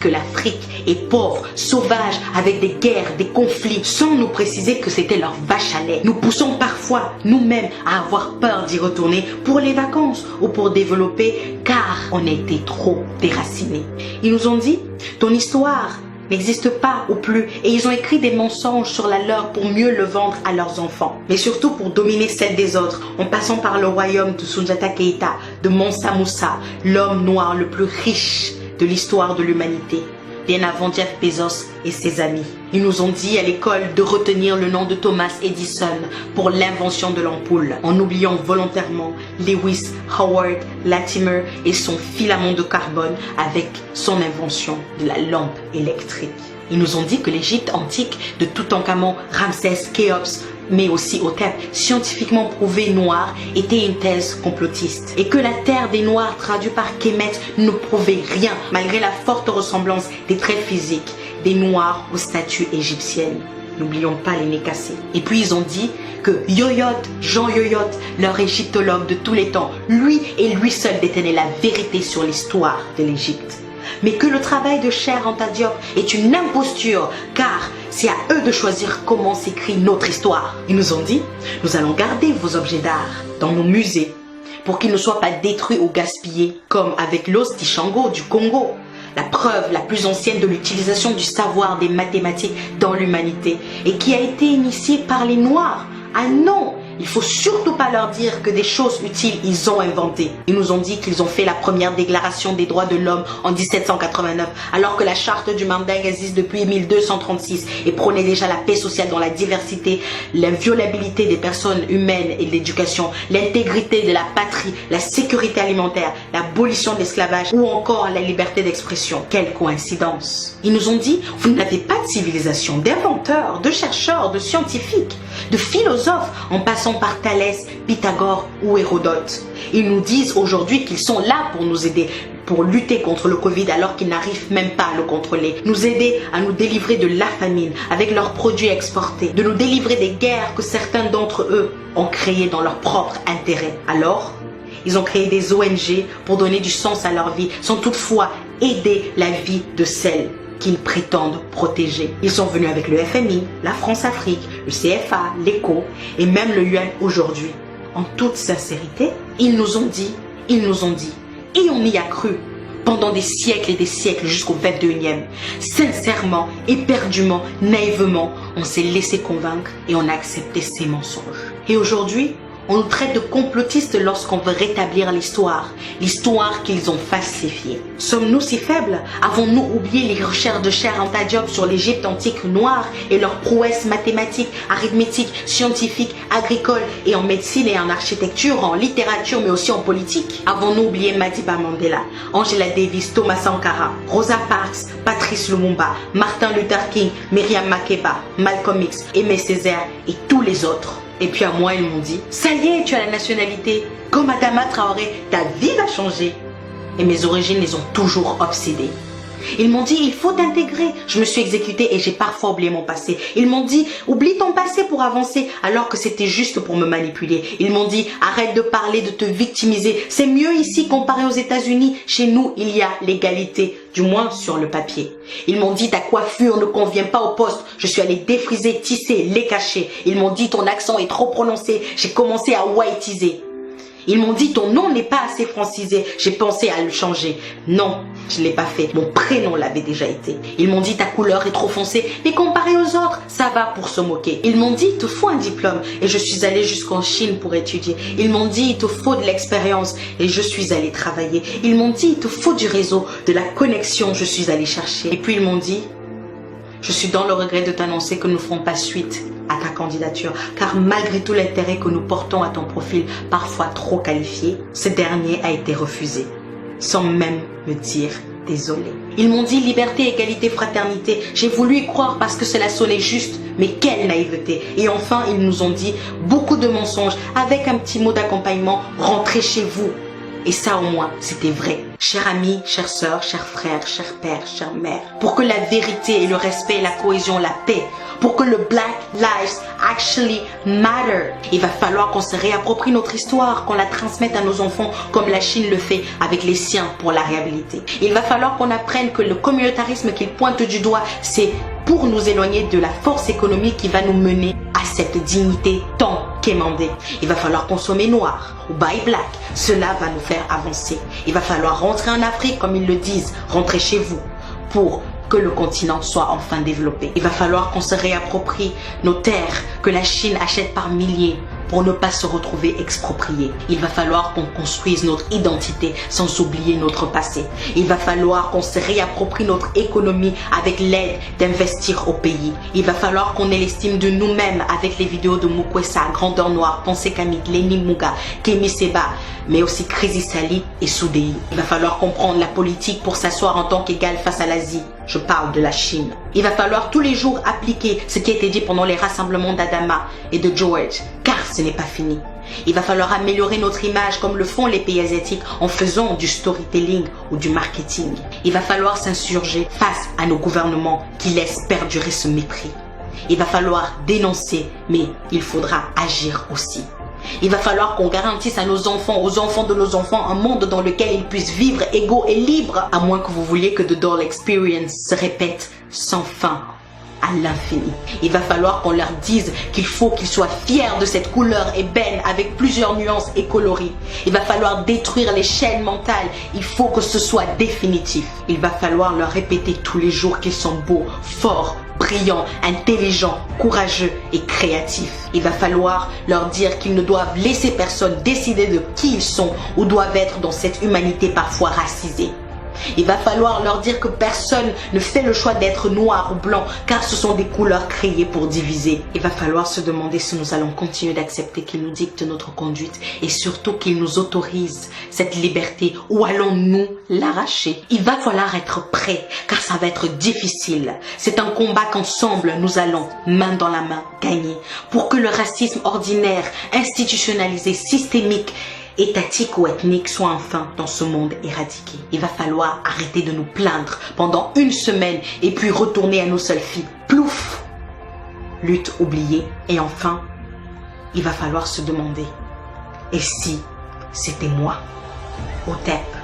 que l'Afrique est pauvre, sauvage, avec des guerres, des conflits, sans nous préciser que c'était leur vache à lait. Nous poussons parfois nous-mêmes à avoir peur d'y retourner pour les vacances ou pour développer, car on a été trop déracinés. Ils nous ont dit, ton histoire n'existe pas ou plus, et ils ont écrit des mensonges sur la leur pour mieux le vendre à leurs enfants, mais surtout pour dominer celle des autres, en passant par le royaume de Soundiata Keïta, de Mansa Moussa, l'homme noir le plus riche de l'histoire de l'humanité, bien avant Jeff Bezos et ses amis. Ils nous ont dit à l'école de retenir le nom de Thomas Edison pour l'invention de l'ampoule, en oubliant volontairement Lewis Howard Latimer et son filament de carbone avec son invention de la lampe électrique. Ils nous ont dit que l'Égypte antique de Toutankhamon, Ramsès, Khéops, mais aussi Hotep, scientifiquement prouvé noir, était une thèse complotiste. Et que la terre des Noirs, traduit par Kemet, ne prouvait rien, malgré la forte ressemblance des traits physiques des Noirs aux statues égyptiennes. N'oublions pas les nez cassés. Et puis ils ont dit que Yoyot, Jean Yoyot, leur égyptologue de tous les temps, lui et lui seul détenait la vérité sur l'histoire de l'Égypte. Mais que le travail de Cheikh Anta Diop est une imposture, car c'est à eux de choisir comment s'écrit notre histoire. Ils nous ont dit, nous allons garder vos objets d'art dans nos musées pour qu'ils ne soient pas détruits ou gaspillés, comme avec l'os Tishango du Congo, la preuve la plus ancienne de l'utilisation du savoir des mathématiques dans l'humanité et qui a été initiée par les Noirs. Ah non! Il faut surtout pas leur dire que des choses utiles ils ont inventées. Ils nous ont dit qu'ils ont fait la première déclaration des droits de l'homme en 1789, alors que la charte du Mandingue existe depuis 1236 et prônait déjà la paix sociale dans la diversité, l'inviolabilité des personnes humaines et de l'éducation, l'intégrité de la patrie, la sécurité alimentaire, l'abolition de l'esclavage ou encore la liberté d'expression. Quelle coïncidence! Ils nous ont dit, vous n'avez pas de civilisation, d'inventeurs, de chercheurs, de scientifiques, de philosophes, en passant par Thalès, Pythagore ou Hérodote. Ils nous disent aujourd'hui qu'ils sont là pour nous aider, pour lutter contre le Covid alors qu'ils n'arrivent même pas à le contrôler. Nous aider à nous délivrer de la famine avec leurs produits exportés, de nous délivrer des guerres que certains d'entre eux ont créées dans leur propre intérêt. Alors, ils ont créé des ONG pour donner du sens à leur vie, sans toutefois aider la vie de celles qu'ils prétendent protéger. Ils sont venus avec le FMI, la France-Afrique, le CFA, l'ECO et même le UN aujourd'hui. En toute sincérité, ils nous ont dit, et on y a cru pendant des siècles et des siècles jusqu'au 21e. Sincèrement, éperdument, naïvement, on s'est laissé convaincre et on a accepté ces mensonges. Et aujourd'hui, on nous traite de complotistes lorsqu'on veut rétablir l'histoire qu'ils ont falsifiée. Sommes-nous si faibles? Avons-nous oublié les recherches de Cheikh Anta Diop sur l'Égypte antique noire et leurs prouesses mathématiques, arithmétiques, scientifiques, agricoles et en médecine et en architecture, en littérature mais aussi en politique? Avons-nous oublié Madiba Mandela, Angela Davis, Thomas Sankara, Rosa Parks, Patrice Lumumba, Martin Luther King, Myriam Makeba, Malcolm X, Aimé Césaire et tous les autres? Et puis à moi, ils m'ont dit, ça y est, tu as la nationalité. Comme Adama Traoré, ta vie va changer. Et mes origines les ont toujours obsédées. Ils m'ont dit, il faut t'intégrer. Je me suis exécutée et j'ai parfois oublié mon passé. Ils m'ont dit, oublie ton passé pour avancer, alors que c'était juste pour me manipuler. Ils m'ont dit, arrête de parler, de te victimiser. C'est mieux ici comparé aux États-Unis. Chez nous, il y a l'égalité, du moins sur le papier. Ils m'ont dit, ta coiffure ne convient pas au poste. Je suis allée défriser, tisser, les cacher. Ils m'ont dit, ton accent est trop prononcé. J'ai commencé à whiteiser. Ils m'ont dit, ton nom n'est pas assez francisé. J'ai pensé à le changer. Non, je ne l'ai pas fait. Mon prénom l'avait déjà été. Ils m'ont dit, ta couleur est trop foncée. Mais comparé aux autres, ça va pour se moquer. Ils m'ont dit, il te faut un diplôme. Et je suis allée jusqu'en Chine pour étudier. Ils m'ont dit, il te faut de l'expérience. Et je suis allée travailler. Ils m'ont dit, il te faut du réseau, de la connexion. Je suis allée chercher. Et puis ils m'ont dit, je suis dans le regret de t'annoncer que nous ne ferons pas suite à ta candidature, car malgré tout l'intérêt que nous portons à ton profil, parfois trop qualifié, ce dernier a été refusé, sans même me dire désolé. Ils m'ont dit liberté, égalité, fraternité. J'ai voulu y croire parce que cela sonnait juste, mais quelle naïveté. Et enfin, ils nous ont dit beaucoup de mensonges, avec un petit mot d'accompagnement, rentrez chez vous. Et ça au moins, c'était vrai. Chers amis, chères sœurs, chers frères, chers pères, chères mères, pour que la vérité et le respect, la cohésion, la paix, pour que le Black Lives actually matter, il va falloir qu'on se réapproprie notre histoire, qu'on la transmette à nos enfants comme la Chine le fait avec les siens pour la réhabiliter. Il va falloir qu'on apprenne que le communautarisme qu'il pointe du doigt, c'est pour nous éloigner de la force économique qui va nous mener à cette dignité tant quémandée. Il va falloir consommer noir ou buy black. Cela va nous faire avancer. Il va falloir rentrer en Afrique, comme ils le disent, rentrer chez vous, pour que le continent soit enfin développé. Il va falloir qu'on se réapproprie nos terres que la Chine achète par milliers pour ne pas se retrouver expropriés. Il va falloir qu'on construise notre identité sans oublier notre passé. Il va falloir qu'on se réapproprie notre économie avec l'aide d'investir au pays. Il va falloir qu'on ait l'estime de nous-mêmes avec les vidéos de Mukwesa, Grandeur Noire, Pensée Kamit, Lenny Muga, Kemi Seba, mais aussi Crazy Sally et Soudei. Il va falloir comprendre la politique pour s'asseoir en tant qu'égal face à l'Asie. Je parle de la Chine. Il va falloir tous les jours appliquer ce qui a été dit pendant les rassemblements d'Adama et de George, car ce n'est pas fini. Il va falloir améliorer notre image comme le font les pays asiatiques en faisant du storytelling ou du marketing. Il va falloir s'insurger face à nos gouvernements qui laissent perdurer ce mépris. Il va falloir dénoncer, mais il faudra agir aussi. Il va falloir qu'on garantisse à nos enfants, aux enfants de nos enfants, un monde dans lequel ils puissent vivre égaux et libres, à moins que vous vouliez que The Doll Experience se répète sans fin à l'infini. Il va falloir qu'on leur dise qu'il faut qu'ils soient fiers de cette couleur ébène avec plusieurs nuances et coloris. Il va falloir détruire les chaînes mentales. Il faut que ce soit définitif. Il va falloir leur répéter tous les jours qu'ils sont beaux, forts, brillants, intelligents, courageux et créatifs. Il va falloir leur dire qu'ils ne doivent laisser personne décider de qui ils sont ou doivent être dans cette humanité parfois racisée. Il va falloir leur dire que personne ne fait le choix d'être noir ou blanc car ce sont des couleurs créées pour diviser. Il va falloir se demander si nous allons continuer d'accepter qu'ils nous dictent notre conduite et surtout qu'ils nous autorisent cette liberté ou allons-nous l'arracher. Il va falloir être prêt car ça va être difficile. C'est un combat qu'ensemble nous allons, main dans la main, gagner pour que le racisme ordinaire, institutionnalisé, systémique, étatique ou ethnique soit enfin dans ce monde éradiqué. Il va falloir arrêter de nous plaindre pendant une semaine et puis retourner à nos seules filles. Plouf! Lutte oubliée. Et enfin, il va falloir se demander, et si c'était moi, Hotep?